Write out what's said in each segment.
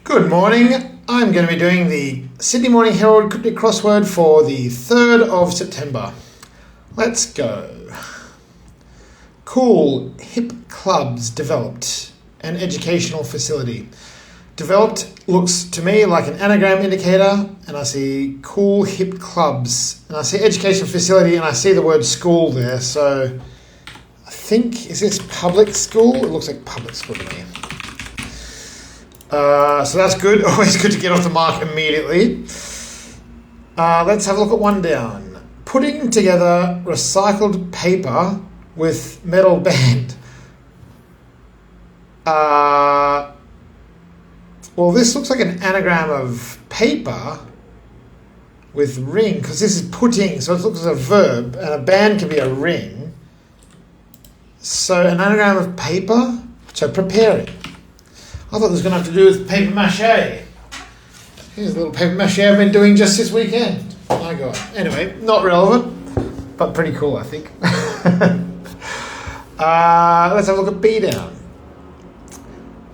Good morning. I'm going to be doing the Sydney Morning Herald Cryptic Crossword for the 3rd of September. Let's go. Cool, hip clubs developed. An educational facility. Developed looks to me like an anagram indicator, and I see cool, hip clubs. And I see educational facility, and I see the word school there, so I think, is this public school? It looks like public school to me. So that's good. Always good to get off the mark immediately. Let's have a look at one down. Putting together recycled paper with metal band. Well, this looks like an anagram of paper with ring, because this is putting, so it looks like a verb, and a band can be a ring. So an anagram of paper, so preparing. I thought this was going to have to do with paper mache. Here's a little paper mache I've been doing just this weekend. My God. Anyway, not relevant, but pretty cool, I think. Let's have a look at B down.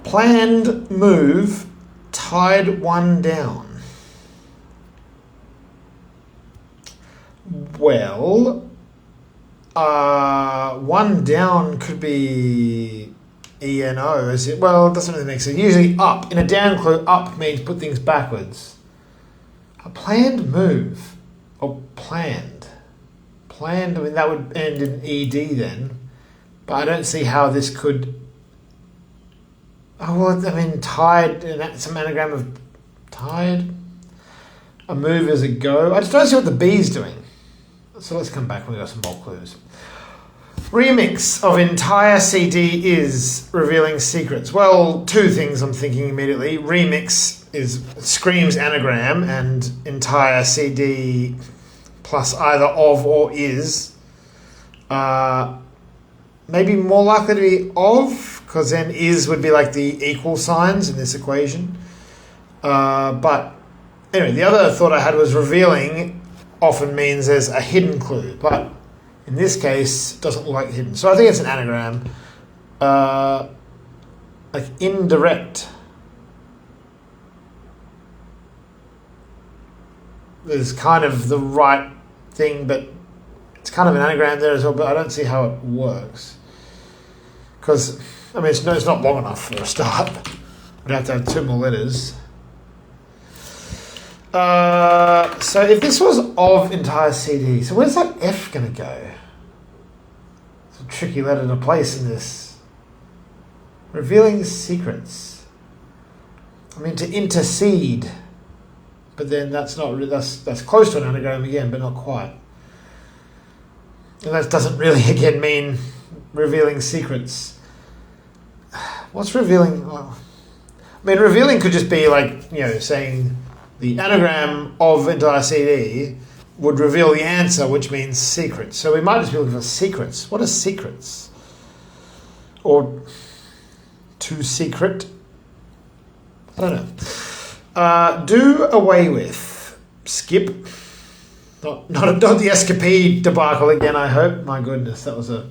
Planned move, tied one down. Well, one down could be ENO, is it? Well, it doesn't really make sense. Usually up. In a down clue, up means put things backwards. A planned move. Or planned. Planned, I mean, that would end in ED then. But I don't see how this could... Oh, well, I mean, tied, some anagram of tied. A move is a go. I just don't see what the B's doing. So let's come back when we've got some more clues. Remix of entire CD is revealing secrets. Well, two things I'm thinking immediately. Remix screams anagram, and entire CD plus either of or is. Maybe more likely to be of, because then is would be like the equal signs in this equation. But anyway, the other thought I had was revealing often means there's a hidden clue, but in this case, it doesn't look like hidden. So I think it's an anagram. Like indirect. Is kind of the right thing, but it's kind of an anagram there as well, but I don't see how it works. Because, I mean, it's not long enough for a start. We'd have to have two more letters. So if this was of entire CD, so where's that F going to go? It's a tricky letter to place in this. Revealing secrets. I mean, to intercede, but then that's not that's close to an anagram again, but not quite. And that doesn't really again mean revealing secrets. What's revealing? Well, I mean, revealing could just be like, saying the anagram of entire CD would reveal the answer, which means secrets. So we might just be looking for secrets. What are secrets? Or too secret? I don't know. Do away with. Skip. Not the escapade debacle again, I hope. My goodness, that was a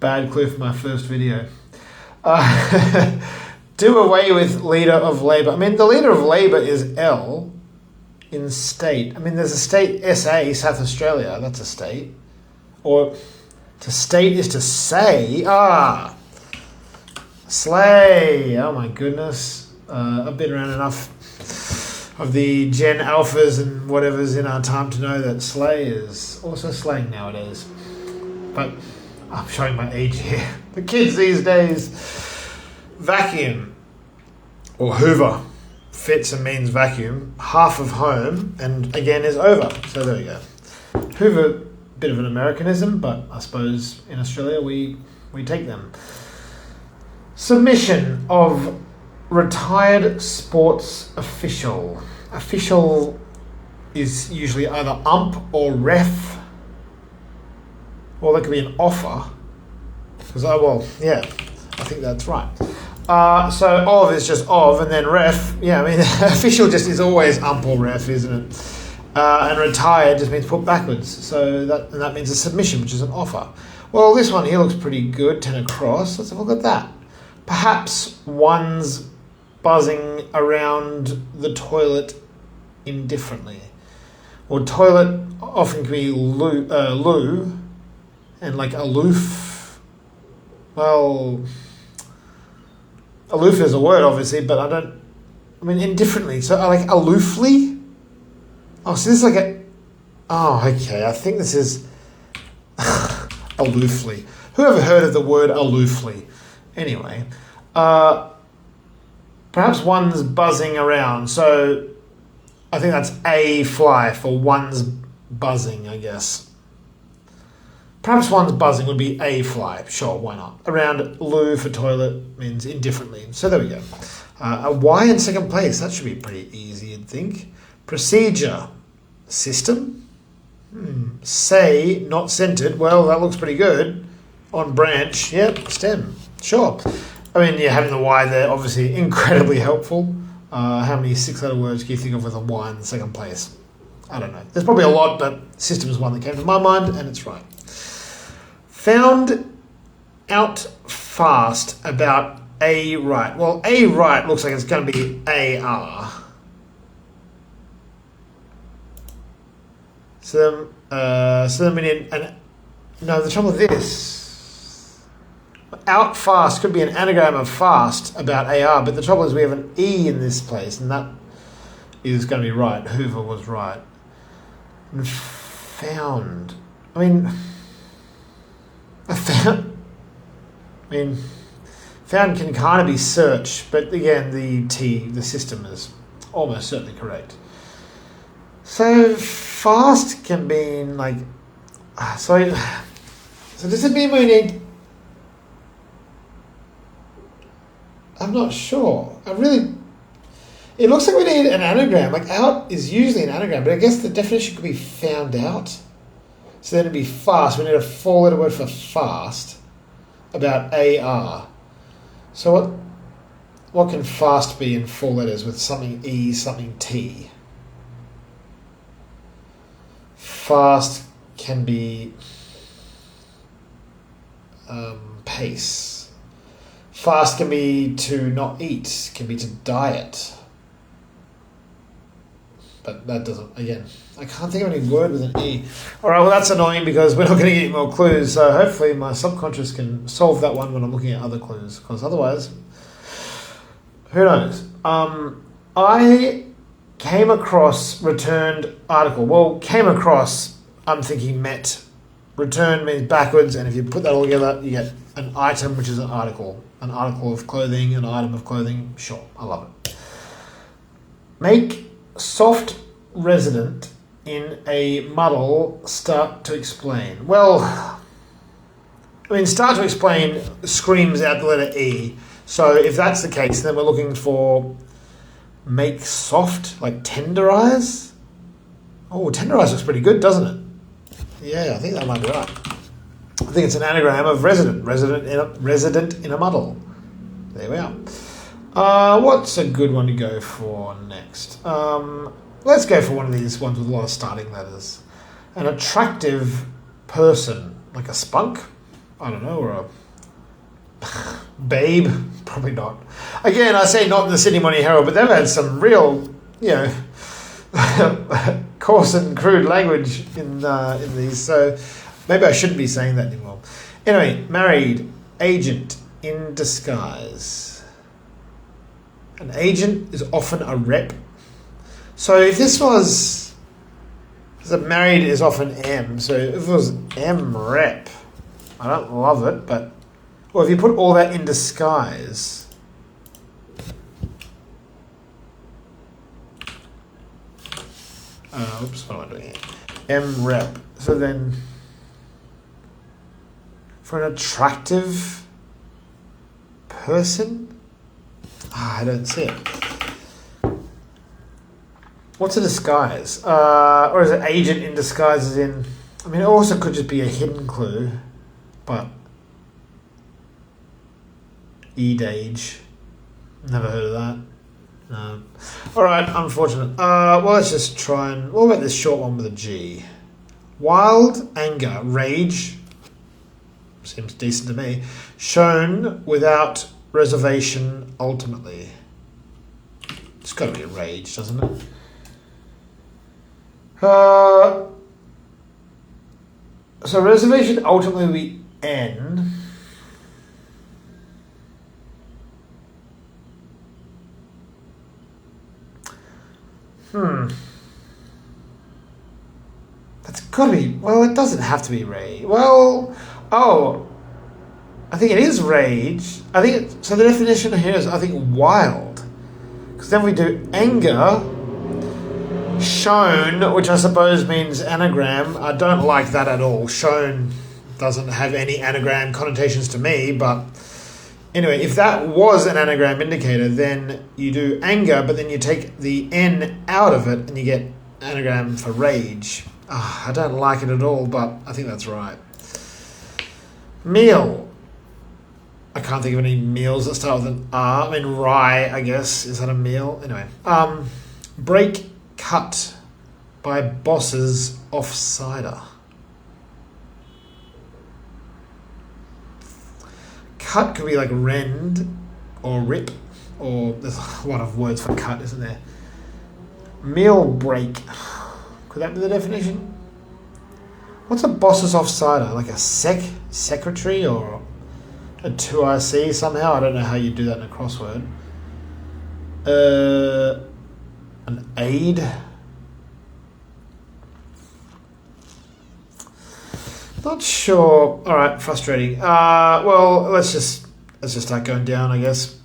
bad clue for my first video. Do away with leader of Labour. I mean, the leader of Labour is L in state. I mean, there's a state, SA, South Australia. That's a state. Or to state is to say. Slay. Oh, my goodness. I've been around enough of the Gen Alphas and whatever's in our time to know that slay is also slang nowadays. But I'm showing my age here. The kids these days... Vacuum, or Hoover, fits and means vacuum. Half of home, and again is over. So there we go. Hoover, bit of an Americanism, but I suppose in Australia we take them. Submission of retired sports official. Official is usually either ump or ref, or there could be an offer. Because I think that's right. So of is just of, and then ref. Yeah, I mean, official just is always ump or ref, isn't it? And retired just means put backwards. So that means a submission, which is an offer. Well, this one here looks pretty good, 10 across. Let's have a look at that. Perhaps one's buzzing around the toilet indifferently. Well, toilet often can be loo and like aloof. Well, aloof is a word, obviously, but I mean indifferently. So I like aloofly. Oh, so this is like a... Oh, okay. I think this is aloofly. Who ever heard of the word aloofly? Anyway, perhaps one's buzzing around. So I think that's a fly for one's buzzing, I guess. Perhaps one's buzzing would be a fly. Sure, why not? Around loo for toilet means indifferently. So there we go. A Y in second place. That should be pretty easy, you'd think. Procedure. System. Say, not centered. Well, that looks pretty good. On branch. Yep, stem. Sure. I mean, yeah, having the Y there, obviously incredibly helpful. How many 6-letter words can you think of with a Y in the second place? I don't know. There's probably a lot, but system is one that came to my mind, and it's right. Found out fast about a right. Well, a right looks like it's going to be AR. So then we need no, the trouble with this, out fast could be an anagram of fast about AR, but the trouble is we have an E in this place, and that is going to be right. Hoover was right. And found. Found can kind of be search, but again, the system is almost certainly correct. So fast can mean like, so does it mean we need, I'm not sure. It looks like we need an anagram. Like out is usually an anagram, but I guess the definition could be found out. So then it'd be fast. We need a 4-letter word for fast about AR. So what can fast be in 4 letters with something E, something T? Fast can be pace. Fast can be to not eat, can be to diet. But that doesn't, again, I can't think of any word with an E. All right, well, that's annoying because we're not going to get any more clues. So hopefully my subconscious can solve that one when I'm looking at other clues, because otherwise, who knows? I came across returned article. Well, came across, I'm thinking met. Return means backwards, and if you put that all together, you get an item, which is an article. An article of clothing, an item of clothing. Sure, I love it. Make soft resident in a muddle start to explain. Well, start to explain screams out the letter E. So if that's the case, then we're looking for make soft, like tenderize. Oh, tenderize looks pretty good, doesn't it? Yeah, I think that might be right. I think it's an anagram of resident in a muddle. There we are. What's a good one to go for next? Let's go for one of these ones with a lot of starting letters. An attractive person, like a spunk, I don't know, or a babe, probably not. Again, I say not in the Sydney Morning Herald, but they've had some real, coarse and crude language in these, so maybe I shouldn't be saying that anymore. Anyway, married, agent in disguise. An agent is often a rep. So if this was, married is often M, so if it was M rep, I don't love it, but, or if you put all that in disguise, what am I doing here? M rep. So then, for an attractive person, I don't see it. What's a disguise? Or is it agent in disguise as in... it also could just be a hidden clue, but... Edage. Never heard of that. No. Alright, unfortunate. Well, let's just try and... What about this short one with a G? Wild, anger, rage. Seems decent to me. Shown without reservation ultimately. got to be rage, doesn't it? So reservation ultimately we end. That's got to be... Well, it doesn't have to be rage. Well, I think it is rage. I think... So the definition here is, I think, wild. Because then we do anger, shown, which I suppose means anagram. I don't like that at all. Shown doesn't have any anagram connotations to me, but... Anyway, if that was an anagram indicator, then you do anger, but then you take the N out of it and you get anagram for rage. I don't like it at all, but I think that's right. Meal. I can't think of any meals that start with an R. I mean, rye, I guess. Is that a meal? Anyway. Break cut by bosses off-cider. Cut could be like rend or rip, or there's a lot of words for cut, isn't there? Meal break. Could that be the definition? What's a boss's offsider? Like a secretary or a 2IC somehow? I don't know how you do that in a crossword. An aid. Not sure. All right, frustrating. Well, let's just start going down, I guess.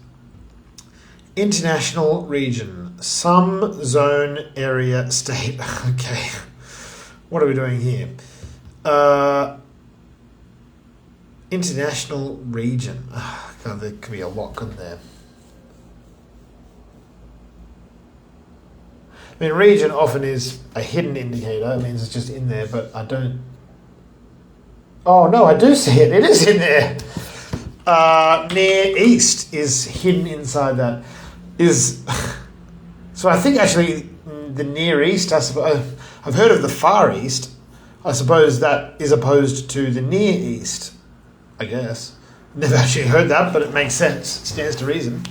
International region, some zone, area, state. Okay, what are we doing here? International region. God, there could be a lot, couldn't there? I mean, region often is a hidden indicator. It means it's just in there, but I don't. Oh, no, I do see it. It is in there. Near East is hidden inside that. So I think actually the Near East, I suppose, I've heard of the Far East. I suppose that is opposed to the Near East, I guess. Never actually heard that, but it makes sense. It stands to reason.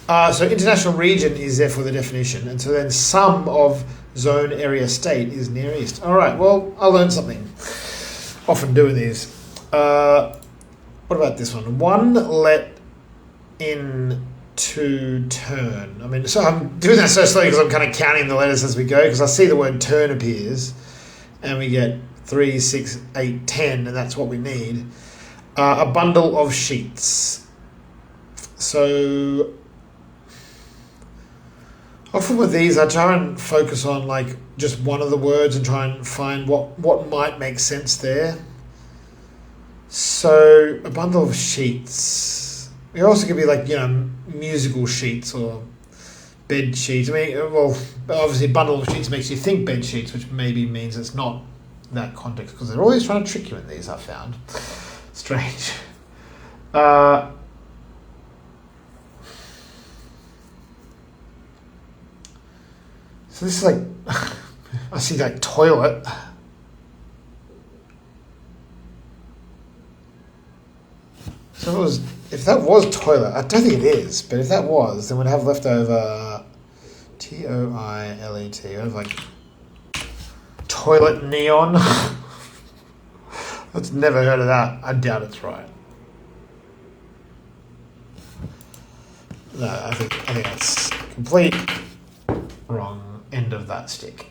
So international region is there for the definition. And so then some of zone, area, state is Near East. All right, well, I learned something. Often doing these. What about this one? One let in to turn. I mean, so I'm doing that so slowly because I'm kind of counting the letters as we go, because I see the word turn appears and we get 3, 6, 8, 10, and that's what we need. A bundle of sheets. So often with these, I try and focus on like just one of the words and try and find what might make sense there. So a bundle of sheets. It also could be like, musical sheets or bed sheets. I mean, well, obviously bundle of sheets makes you think bed sheets, which maybe means it's not that context, because they're always trying to trick you in these, I've found. Strange. So this is like, I see like toilet. So if that was toilet, I don't think it is, but if that was, then we'd have left over TOILET. We'd have like toilet neon. I've never heard of that. I doubt it's right. No, I think that's complete wrong end of that stick.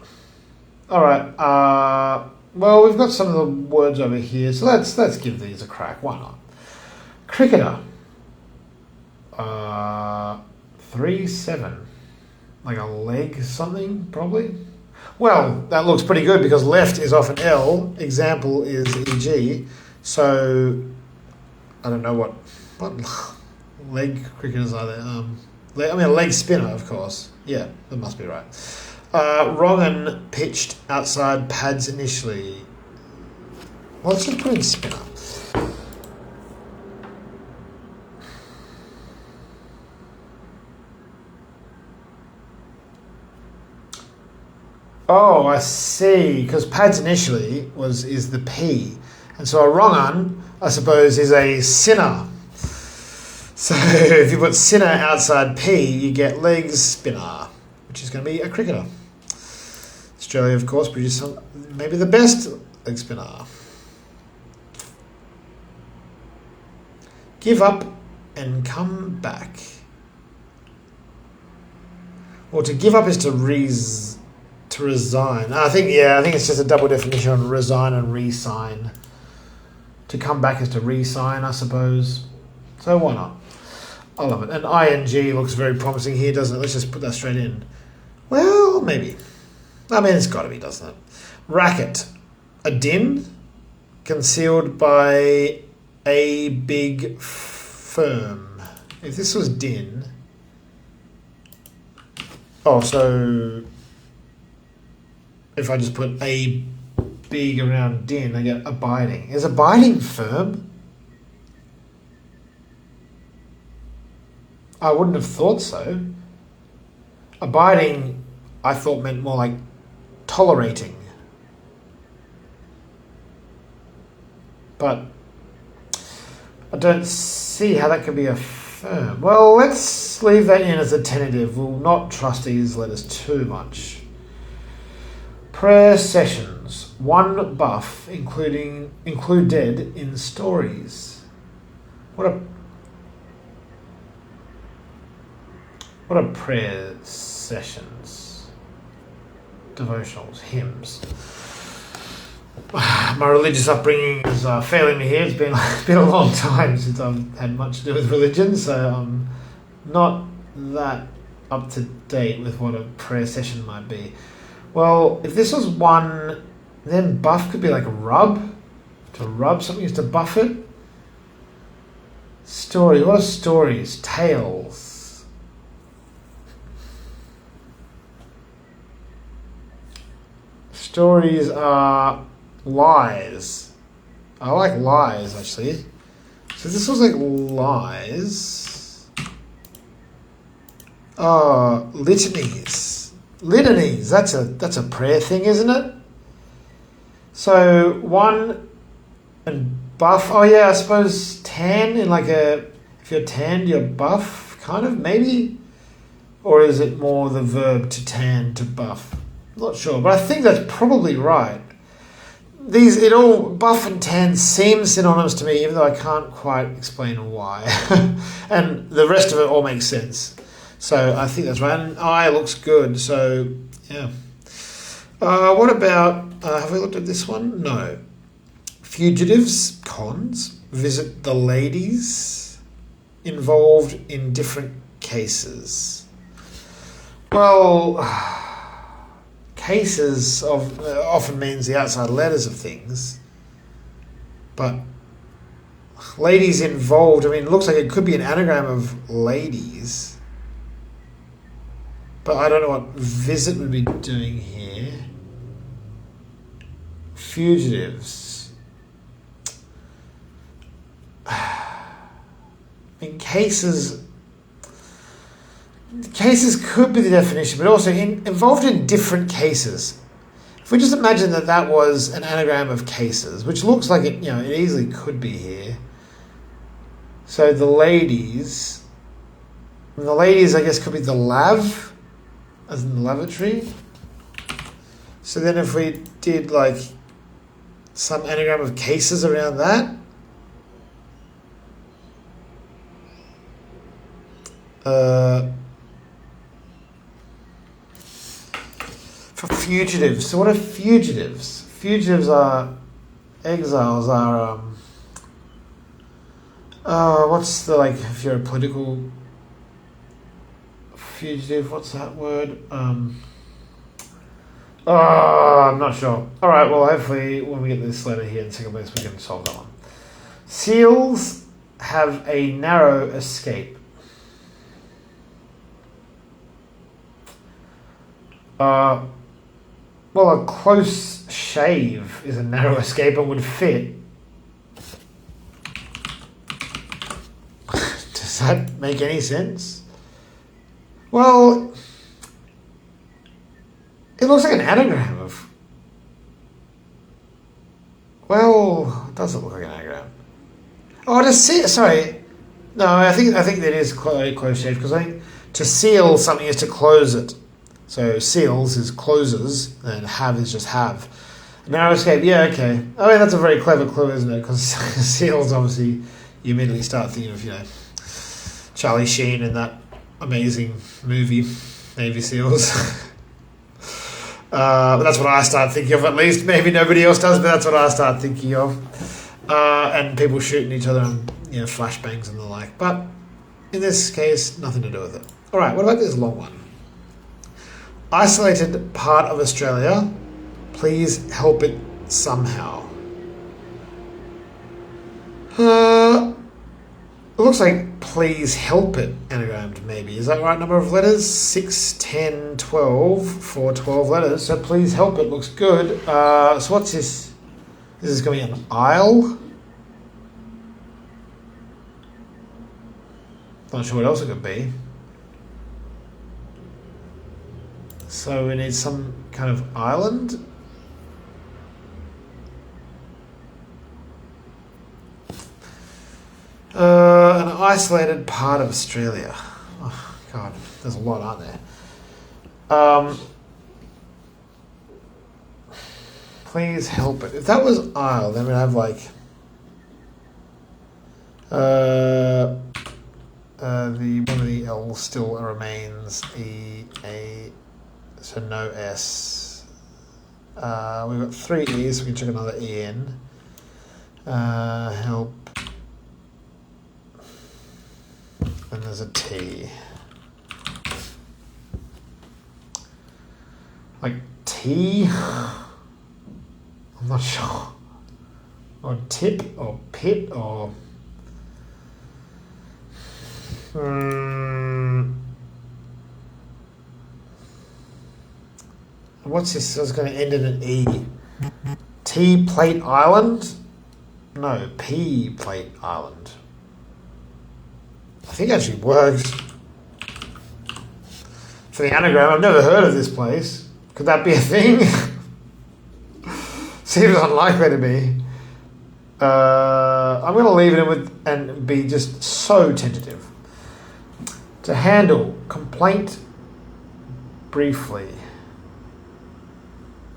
All right. Well, we've got some of the words over here, so let's give these a crack. Why not? Cricketer. 3-7. Like a leg something, probably. Well, that looks pretty good because left is often L. Example is EG. So I don't know what leg cricketers are there. A leg spinner, of course. Yeah, that must be right. Wrongen pitched outside pads initially. Well, let's just put in spinner. Oh, I see. Because pads initially is the P. And so a wrongen, I suppose, is a sinner. So if you put sinner outside P, you get legs spinner. which is going to be a cricketer. Australia, of course, produced maybe the best leg spinner. Give up and come back. Well, to give up is to resign. I think it's just a double definition on resign and re-sign. To come back is to re-sign, I suppose. So why not? I love it. And ing looks very promising here, doesn't it? Let's just put that straight in. Well, maybe. I mean, it's got to be, doesn't it? Racket. A din concealed by a big firm. If this was din... Oh, so... If I just put a big around din, I get abiding. Is abiding firm? I wouldn't have thought so. Abiding, I thought meant more like tolerating. But I don't see how that could be a firm. Well, let's leave that in as a tentative. We'll not trust these letters too much. Prayer sessions. One buff, included in stories. What are prayer sessions? Devotionals, hymns. My religious upbringing is failing me here. It's been a long time since I've had much to do with religion, so I'm not that up to date with what a prayer session might be. Well, if this was one, then buff could be like a rub. To rub something is to buff it. Story. What are stories? Tales. Stories are lies. I like lies, actually. So this was like lies. Litanies. Litanies. That's a prayer thing, isn't it? So one and buff. Oh yeah, I suppose tan in like if you're tanned, you're buff, kind of, maybe? Or is it more the verb to tan, to buff? I'm not sure, but I think that's probably right. Buff and tan seem synonymous to me, even though I can't quite explain why. And the rest of it all makes sense. So I think that's right. And eye looks good. So, yeah. What about, have we looked at this one? No. Fugitives, cons, visit the ladies, involved in different cases. Well, cases often means the outside letters of things. But ladies involved, I mean, it looks like it could be an anagram of ladies. But I don't know what visit would be doing here. Fugitives. I mean, cases could be the definition, but also involved in different cases. If we just imagine that was an anagram of cases, which looks like it easily could be here. So the ladies, I guess, could be the lav, as in the lavatory. So then if we did like some anagram of cases around that, for fugitives. So what are fugitives? Fugitives are exiles. What's the, like, if you're a political fugitive, what's that word? I'm not sure. All right, well, hopefully when we get this letter here in second place, we can solve that one. Seals have a narrow escape. Well, a close shave is a narrow escape and would fit. Does that make any sense? Well, it looks like an anagram of... Well, it doesn't look like an anagram. Oh, to seal... Sorry. No, I think that is close shave, because I think to seal something is to close it. So seals is closes, and have is just have. Narrow escape, yeah, okay. I mean, that's a very clever clue, isn't it? Because seals, obviously, you immediately start thinking of, Charlie Sheen in that amazing movie, Navy SEALs. But that's what I start thinking of, at least. Maybe nobody else does, but that's what I start thinking of. And people shooting each other and, flashbangs and the like. But in this case, nothing to do with it. All right, what about this long one? Isolated part of Australia. Please help it somehow. It looks like please help it anagrammed, maybe. Is that the right number of letters? 6, 10, 12 for 12 letters. So please help it looks good. So what's this? This is going to be an aisle. Not sure what else it could be. So we need some kind of island. An isolated part of Australia. Oh, God, there's a lot, aren't there? Please help it. If that was isle, then we'd have like the one of the L still remains. E A, so no S. We've got 3 E's, so we can check another E in. Help. And there's a T. Like T? I'm not sure. Or tip, or pit, or... What's this? So it's going to end in an E. T Plate Island? No, P Plate Island. I think it actually works. For the anagram, I've never heard of this place. Could that be a thing? Seems unlikely to be. I'm going to leave it in with and be just so tentative. To handle complaint briefly.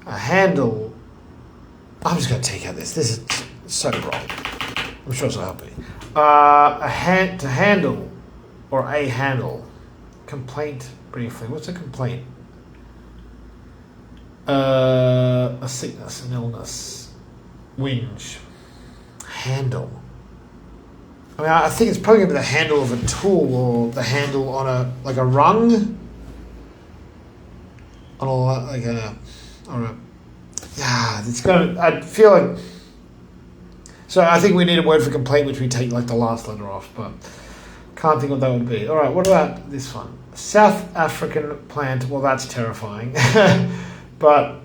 A handle. I'm just going to take out this. This is so wrong. I'm sure it's not helping. To handle or a handle. Complaint briefly. What's a complaint? A sickness, an illness. Whinge. Handle. I mean, I think it's probably going to be the handle of a tool or the handle on a rung. It's going to, I feel like, so I think we need a word for complaint which we take like the last letter off, but can't think what that would be. All right, what about this one? South African plant, well that's terrifying, but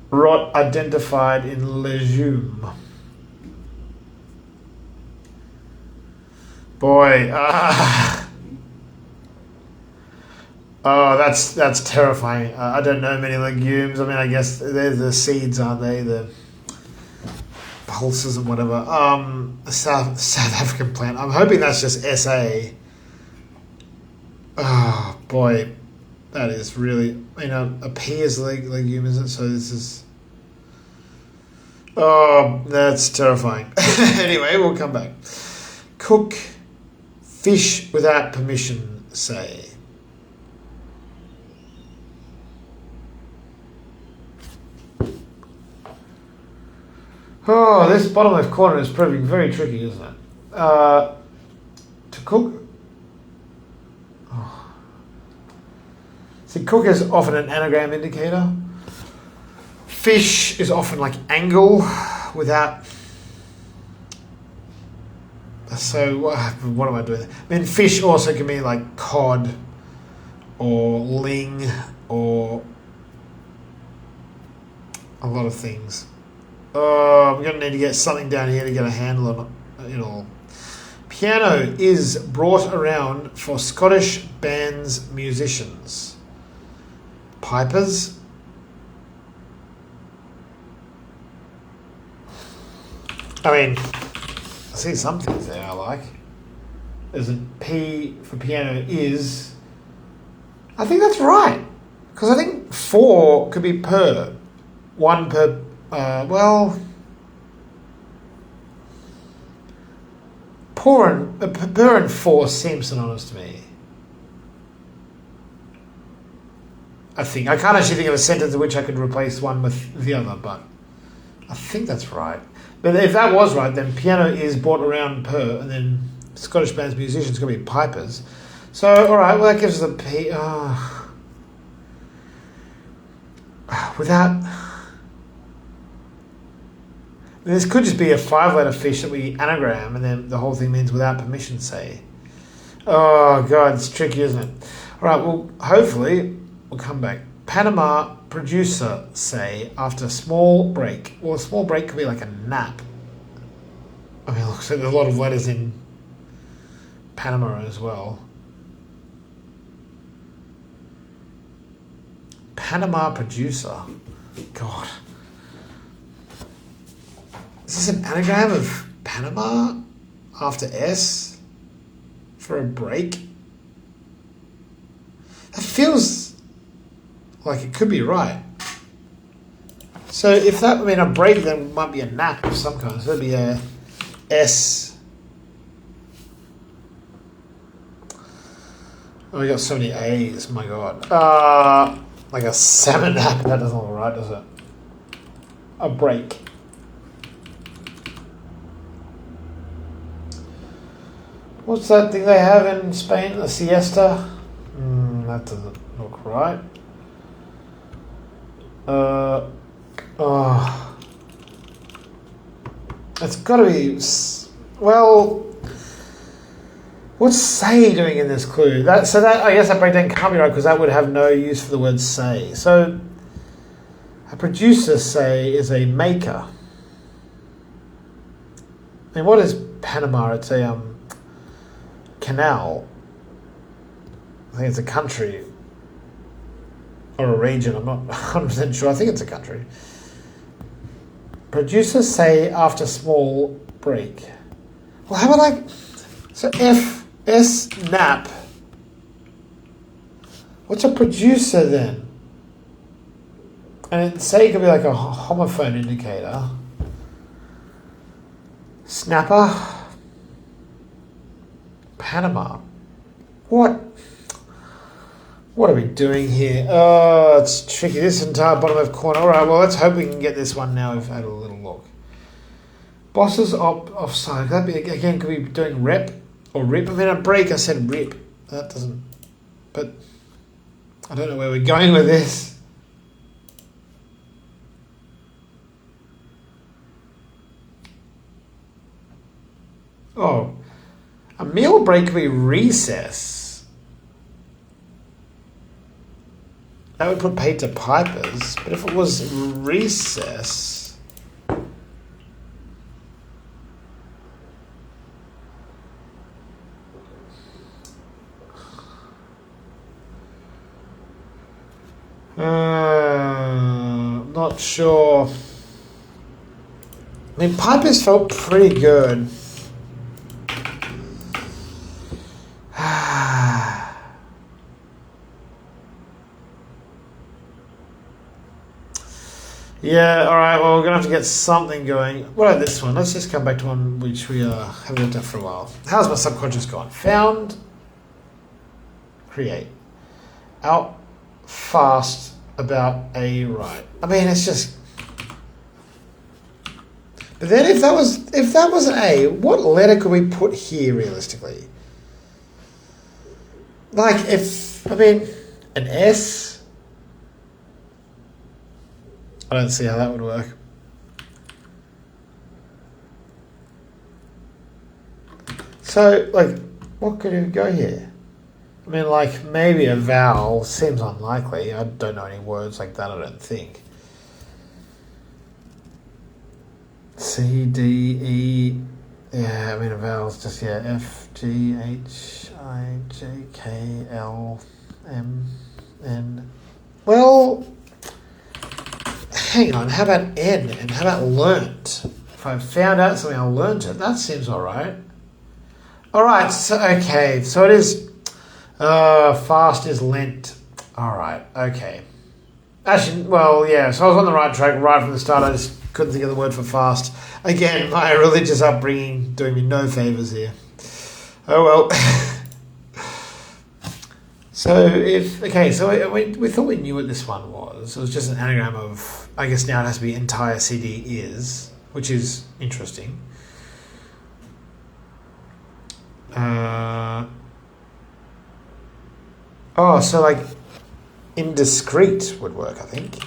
rot identified in legume. Boy, oh, that's terrifying. I don't know many legumes. I mean, I guess they're the seeds, aren't they? The pulses and whatever. A South African plant. I'm hoping that's just SA. Oh boy, that is really, a pea is legume, is it? So this is. Oh, that's terrifying. Anyway, we'll come back. Cook fish without permission, say. Oh, this bottom left corner is proving very tricky, isn't it? To cook... Oh. See, cook is often an anagram indicator. Fish is often like angle without... So, what am I doing? I mean, fish also can be like cod or ling or a lot of things. I'm going to need to get something down here to get a handle on it all. Piano is brought around for Scottish bands, musicians. Pipers. I mean, I see some things there I like. There's a P for piano is, I think that's right. Because I think 4 could be per. 1 per, well... per and 4 seems synonymous to me. I think. I can't actually think of a sentence in which I could replace one with the other, but I think that's right. But if that was right, then piano is brought around per, and then Scottish bands, musicians could be pipers. So, all right, well, that gives us a P. Without... This could just be a 5-letter fish that we anagram, and then the whole thing means without permission, say. Oh, God, it's tricky, isn't it? All right, well, hopefully we'll come back. Panama producer, say, after small break. Well, a small break could be like a nap. I mean, it looks like there's a lot of letters in Panama as well. Panama producer. God. Is this an anagram of Panama after S for a break? That feels like it could be right. So if that mean a break, then it might be a nap of some kind. So that'd be a S. Oh, we got so many A's, my God. Like a salmon nap, that doesn't look right, does it? A break. What's that thing they have in Spain? A siesta? That doesn't look right. It's got to be... Well, what's say doing in this clue? I guess that breakdown can't be right because that would have no use for the word say. So, a producer, say, is a maker. I mean, what is Panama? It's a... canal. I think it's a country or a region. I'm not 100% sure. I think it's a country. Producers say after small break. Well, how about so S nap. What's a producer then? And say it could be like a homophone indicator. Snapper. Panama. What are we doing here? Oh, it's tricky. This entire bottom left corner. All right, well, let's hope we can get this one now. We've had a little look. Bosses offside. That be again? Could we be doing rep or rip? I mean, a break. I said rip. That doesn't. But I don't know where we're going with this. Oh. A meal break could be recess. That would put paid to pipers, but if it was recess... not sure. I mean, pipers felt pretty good. Yeah, alright, well, we're going to have to get something going. What about this one? Let's just come back to one which we haven't looked at for a while. How's my subconscious gone? Found, create, out, fast, about, a, right. I mean, it's just... But then if that was an A, what letter could we put here realistically? Like an S... I don't see how that would work. So, what could go here? I mean, maybe a vowel seems unlikely. I don't know any words like that, I don't think. C, D, E. Yeah, I mean, a vowel's just, F, G, H, I, J, K, L, M, N. Well... Hang on, how about N and how about learnt? If I found out something, I learnt it. That seems alright. Alright, so it is fast is lent. All right. Okay. Actually, well, yeah. So I was on the right track right from the start. I just couldn't think of the word for fast. Again, my religious upbringing doing me no favors here. Oh well. So we thought we knew what this one was. It was just an anagram of. I guess now it has to be entire CD is, which is interesting. So like indiscreet would work, I think.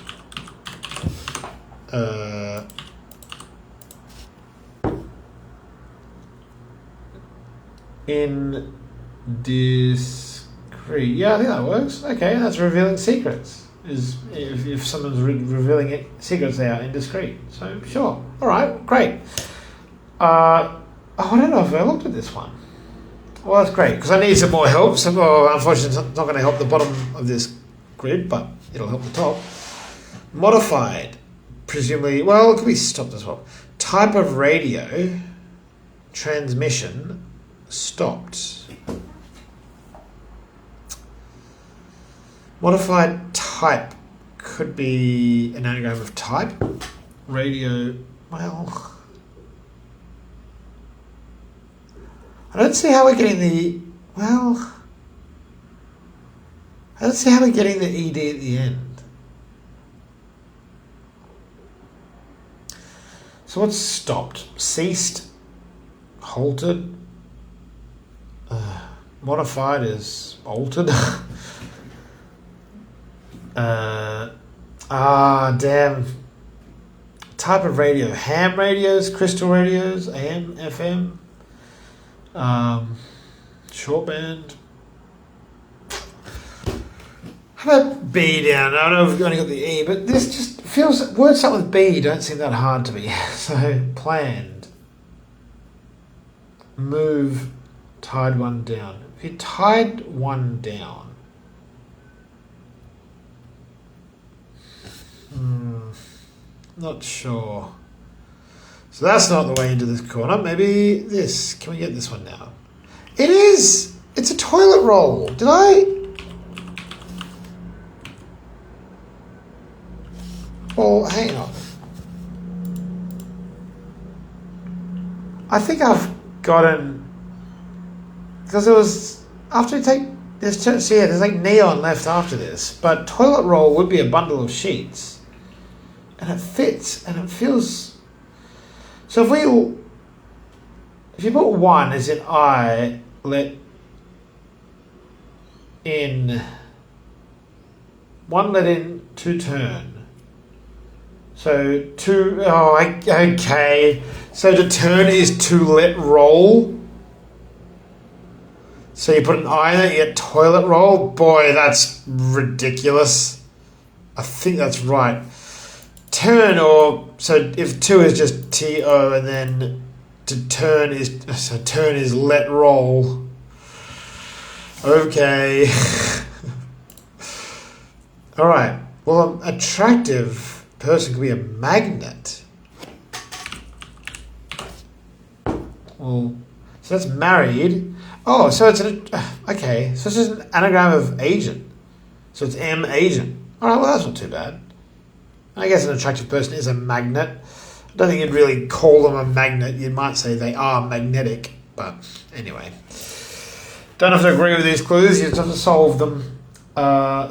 Indiscreet. Yeah, I think that works. Okay, that's revealing secrets. Is if someone's revealing secrets, they are indiscreet. So sure. All right, great. I don't know if I looked at this one. Well, that's great, because I need some more help. So, unfortunately, it's not going to help the bottom of this grid, but it'll help the top. Modified, presumably, well, it could be stopped as well. Type of radio, transmission, stopped. Modified type could be an anagram of type. Radio, well... I don't see how we're getting the ED at the end. So what's stopped? Ceased? Halted? Modified is altered? Damn. Type of radio. Ham radios, crystal radios, AM, FM. Short band. How about B down? I don't know if we've only got the E, but this just feels, words start with B don't seem that hard to me. So, planned. Move, tied one down. If you tied one down, not sure. So that's not the way into this corner. Maybe this. Can we get this one now? It is. It's a toilet roll. Did I? Well, hang on. I think I've gotten... Because it was... After you take... There's like neon left after this. But toilet roll would be a bundle of sheets. And it fits. And it feels... So if you put one as in I, let in, one let in, two turn. So okay. So to turn is to let roll. So you put an I there, you get toilet roll. Boy, that's ridiculous. I think that's right. Turn, or so if two is just TO and then to turn is let roll. Okay. All right. Well, an attractive person could be a magnet. Well, so that's married. Oh, so it's okay. So it's just an anagram of agent. So it's M agent. All right. Well, that's not too bad. I guess an attractive person is a magnet. I don't think you'd really call them a magnet. You might say they are magnetic. But anyway. Don't have to agree with these clues. You just have to solve them.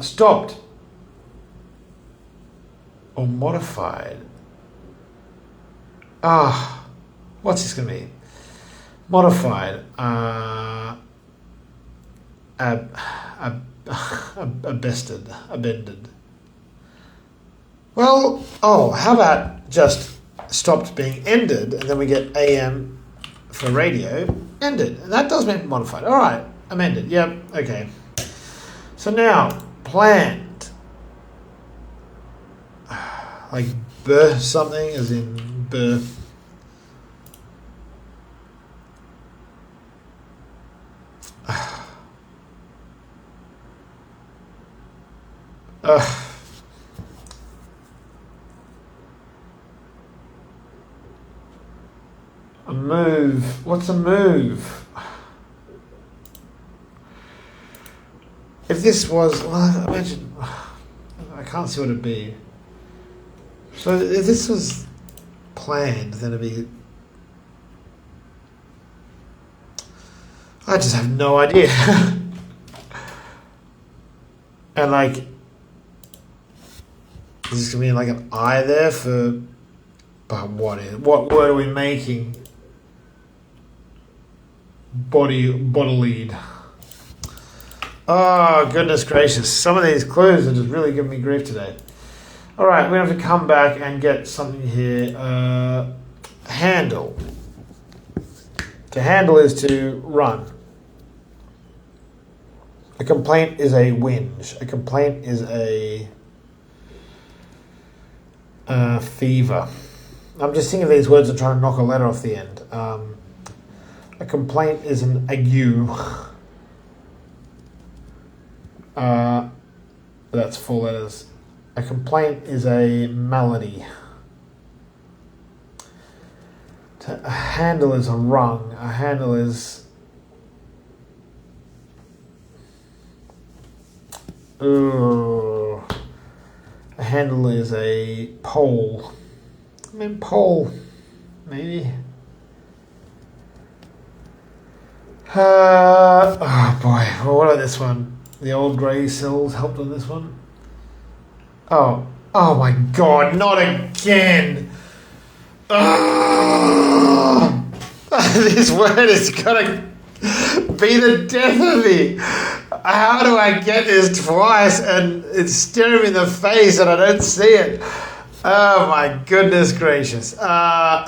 Stopped. Or modified. What's this going to be? Modified. Abended. Well, how about just stopped being ended, and then we get AM for radio, ended. And that does mean modified. All right, amended. Yep, okay. So now, planned. Like birth something, as in birth. A move. What's a move? If if this was, well, imagine, I can't see what it'd be. So if this was planned, then it'd be, I just have no idea. And like, is this gonna be like an I there for, but what word are we making? Bodily. Oh, goodness gracious. Some of these clues are just really giving me grief today. All right, we're going to have to come back and get something here. Handle. To handle is to run. A complaint is a whinge. A complaint is a fever. I'm just thinking of these words and trying to knock a letter off the end. A complaint is an ague. That's 4 letters. A complaint is a malady. A handle is a rung. A handle is... Ooh. A handle is a pole. I mean, pole, maybe. Oh boy, well, what about this one? The old grey cells helped on this one. Oh my god, not again! This word is gonna be the death of me. How do I get this twice and it's staring me in the face and I don't see it? Oh my goodness gracious. Is that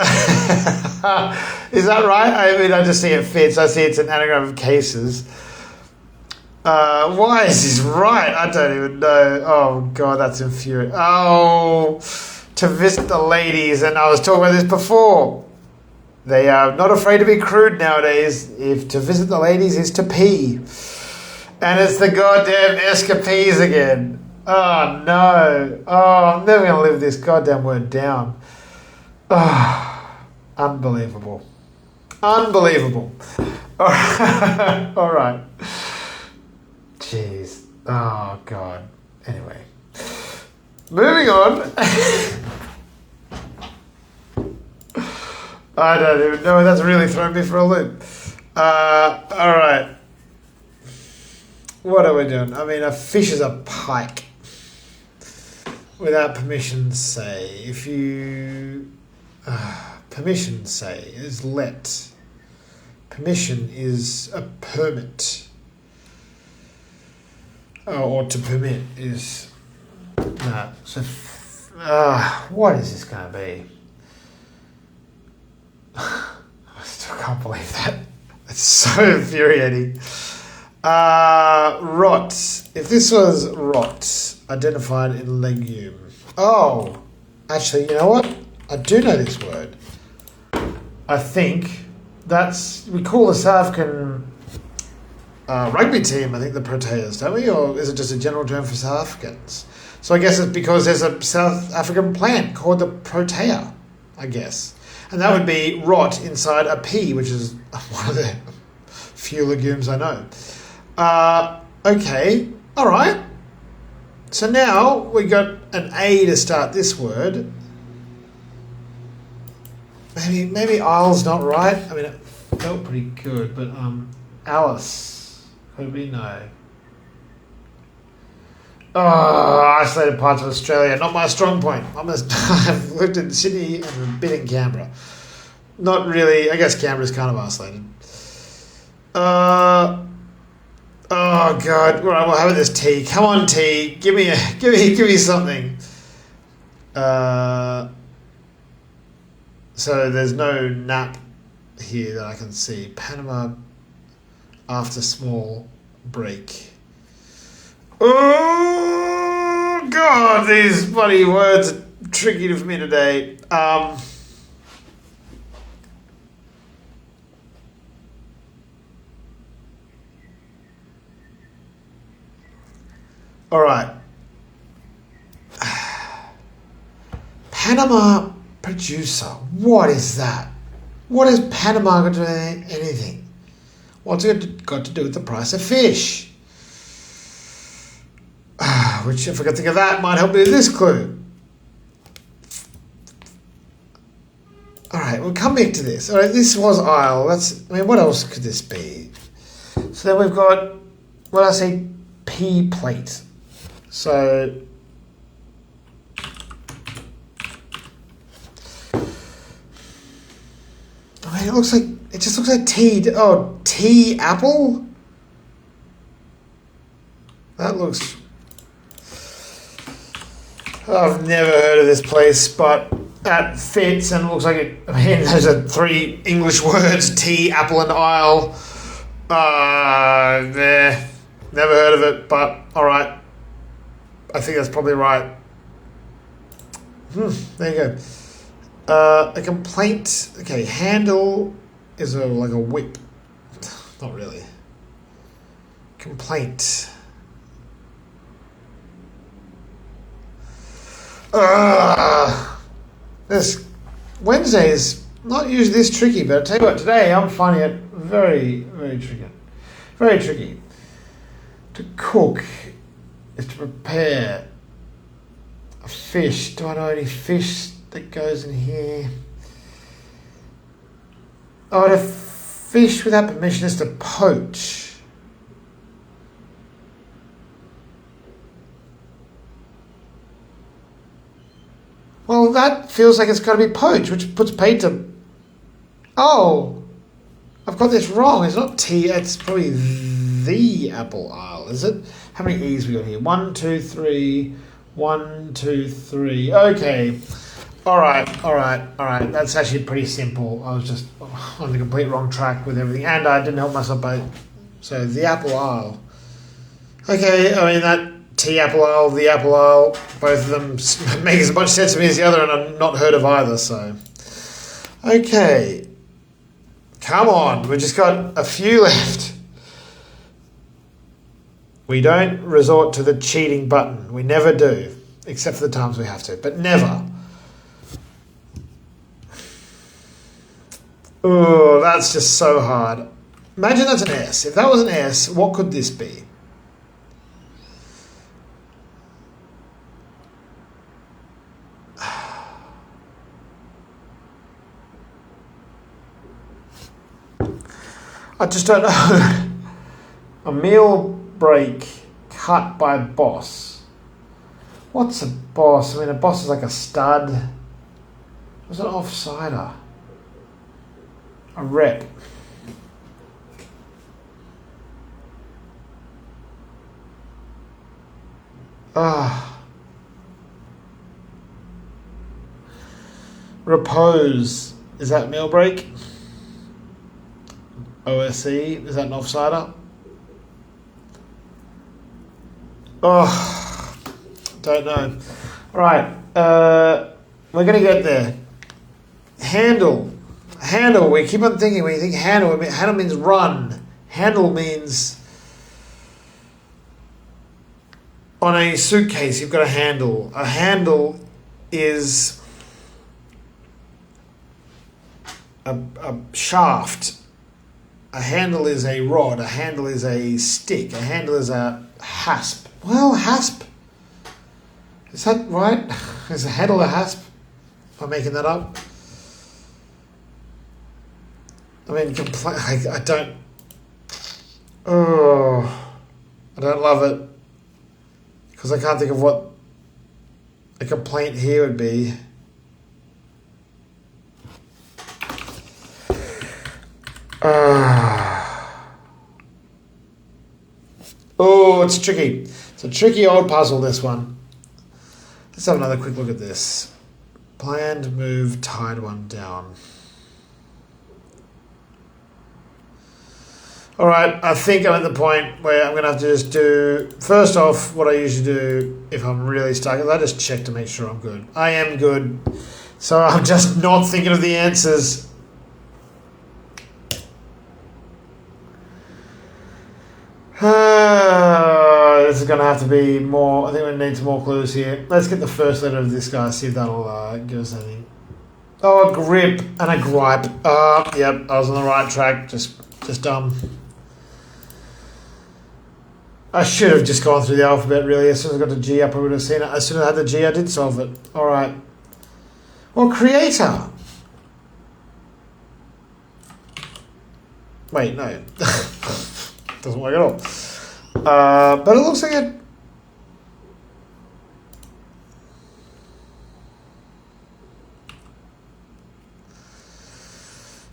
right? I mean, I just see it fits. I see it's an anagram of cases. Why is this right? I don't even know. Oh god, that's infuriating. Oh, to visit the ladies, and I was talking about this before. They are not afraid to be crude nowadays. If to visit the ladies is to pee. And it's the goddamn escapees again. Oh no. Oh, I'm never going to live this goddamn word down. Oh, unbelievable. Unbelievable. All right. Jeez. Oh god. Anyway. Moving on. I don't even know. That's really thrown me for a loop. All right. What are we doing? I mean, a fish is a pike. Without permission, say. If you... permission, say, is let. Permission is a permit. Or to permit is... No. So, what is this going to be? I still can't believe that. It's so infuriating. Rot. If this was rot, identified in legume. Oh, actually, you know what? I do know this word. I think that's, we call the South African rugby team, I think, the Proteas, don't we? Or is it just a general term for South Africans? So I guess it's because there's a South African plant called the Protea, I guess. And that would be rot inside a pea, which is one of the few legumes I know. Okay, all right. So now we got an A to start this word. Maybe Isle's not right. I mean, it felt pretty good, but Alice, could it be? No. Oh, isolated parts of Australia, not my strong point. I've lived in Sydney and a bit in Canberra. Not really. I guess Canberra's kind of isolated. Oh god. All right, well, how about this tea? Come on, tea. Give me something. So there's no nap here that I can see. Panama after small break. Oh god, these bloody words are tricky for me today. All right. Panama producer. What is that? What has Panama got to do with anything? What's it got to do with the price of fish? Which, if I could think of that, might help me with this clue. Alright, we'll come back to this. Alright, this was isle. What else could this be? So then we've got, what I say, P plate. So, it just looks like tea. Oh, tea apple? That looks... I've never heard of this place, but that fits and looks like it... those are 3 English words, tea, apple and isle. Never heard of it, but alright. I think that's probably right. There you go. A complaint. Okay, handle is like a whip. Not really. Complaint. This Wednesday is not usually this tricky, but I'll tell you what, today I'm finding it very, very tricky. Very tricky. To cook is to prepare a fish. Do I know any fish that goes in here? Oh, to fish without permission is to poach. Well, that feels like it's got to be poached, which puts paid to... Oh, I've got this wrong. It's not tea. It's probably the apple isle, is it? How many E's we got here? 1, 2, 3. 1, 2, 3. Okay. All right. That's actually pretty simple. I was just on the complete wrong track with everything, and I didn't help myself by... So, the apple isle. Okay, that... Tea apple isle, the apple isle, both of them make as much sense to me as the other, and I've not heard of either, so. Okay. Come on, we've just got a few left. We don't resort to the cheating button. We never do, except for the times we have to, but never. Oh, that's just so hard. Imagine that's an S. If that was an S, what could this be? I just don't know. A meal break cut by boss. What's a boss? A boss is like a stud. What's an offsider? A rep. Repose. Is that meal break? OSE, is that an offsider? Oh, don't know. Right, we're going to get there. Handle, we keep on thinking, when you think handle means run. Handle means on a suitcase, you've got a handle. A handle is a shaft. A handle is a rod. A handle is a stick. A handle is a hasp. Well, hasp. Is that right? Is a handle a hasp? Am I making that up? I don't... Oh, I don't love it. Because I can't think of what a complaint here would be. Oh, it's tricky. It's a tricky old puzzle, this one. Let's have another quick look at this. Planned move, tied one down. Alright, I think I'm at the point where I'm going to have to just do... First off, what I usually do if I'm really stuck is I just check to make sure I'm good. I am good. So I'm just not thinking of the answers. This is going to have to be more... I think we need some more clues here. Let's get the first letter of this guy, see if that'll give us anything. Oh, a grip and a gripe. Yep, I was on the right track. Just dumb. I should have just gone through the alphabet, really. As soon as I got the G up, I would have seen it. As soon as I had the G, I did solve it. All right. Well, creator. Wait, no. Doesn't work at all. But it looks like it.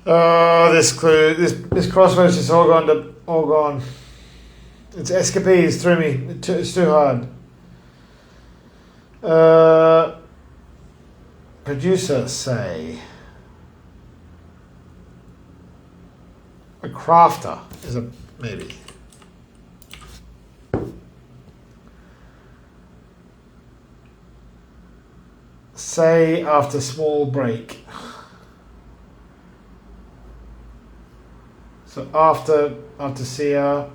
Oh, this clue, this crossword's just all gone. It's escapees through me. It's too hard. Producer, say. A crafter is a maybe. Say after small break. So after CR.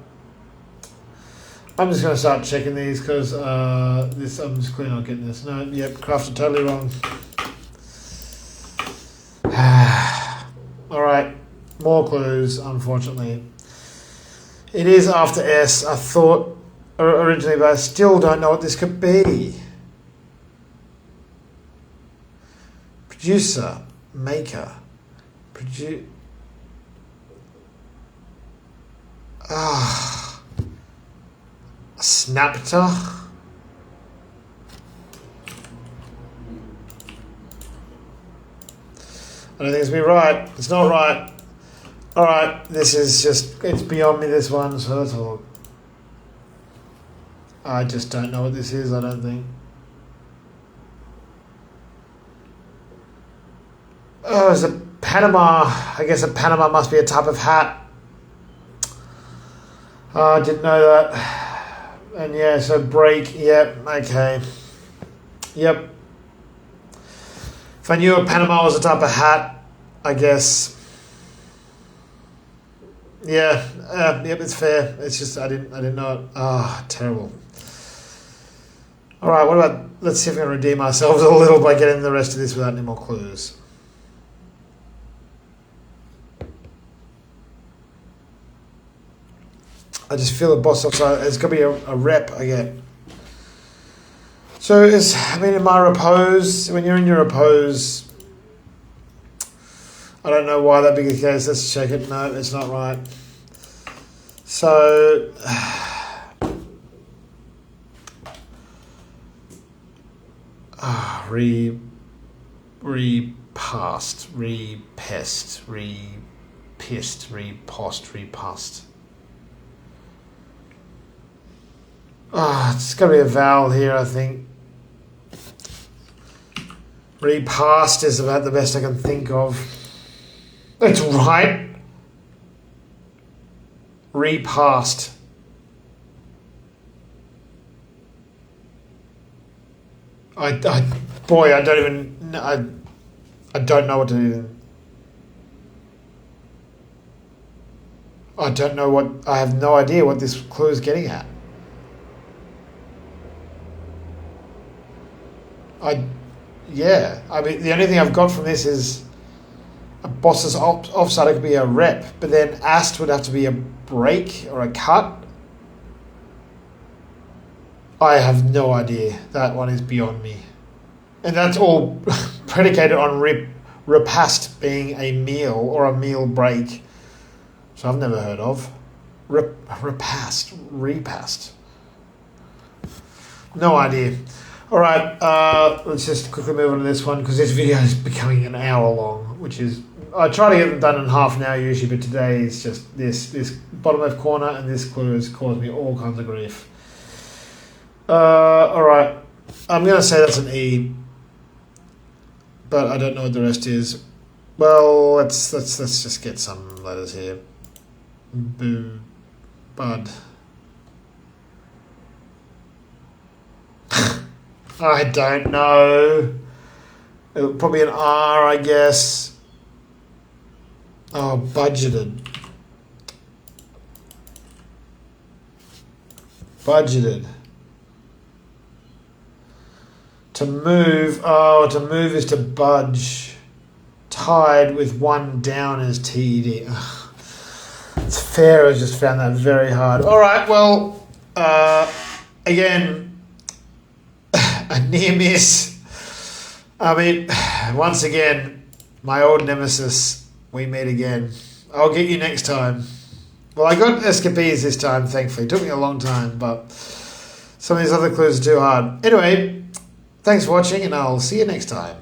I'm just going to start checking these because this I'm just clearly not getting this. No, yep, crafter totally wrong. All right, more clues, unfortunately. It is after S. I thought originally, but I still don't know what this could be. Producer, maker, Snapter. I don't think it's me right. It's not right. Alright, this is just, it's beyond me, this one, so that's all. I just don't know what this is, I don't think. Oh, it's a Panama. I guess a Panama must be a type of hat. Oh, I didn't know that. And yeah, so break, yep, okay. Yep. If I knew a Panama was a type of hat, I guess. Yeah, yep, it's fair. It's just I didn't know it. Ah, terrible. All right, what about? Let's see if we can redeem ourselves a little by getting the rest of this without any more clues. I just feel the boss outside. It's gonna be a rep I get. So in my repose, when you're in your repose, I don't know why that'd be the case. Let's check it. No, it's not right. So, repost, repost. It's got to be a vowel here, I think. Repast is about the best I can think of. That's right. Repast. I don't know what to do. I have no idea what this clue is getting at. The only thing I've got from this is a boss's offside. It could be a rep, but then ast would have to be a break or a cut. I have no idea. That one is beyond me. And that's all predicated on repast being a meal or a meal break. So I've never heard of. Repast. No idea. All right, let's just quickly move on to this one because this video is becoming an hour long, which is, I try to get them done in half an hour usually, but today is just this bottom left corner and this clue has caused me all kinds of grief. All right, I'm going to say that's an E, but I don't know what the rest is. Well, let's just get some letters here. Boo, bud. I don't know. Probably an R, I guess. Oh, budgeted. To move. Oh, to move is to budge. Tied with one down is TD. It's fair. I just found that very hard. All right, well, Again, a near miss. I mean, once again, my old nemesis. We meet again. I'll get you next time. Well, I got escapees this time, thankfully. It took me a long time, but some of these other clues are too hard. Anyway, thanks for watching, and I'll see you next time.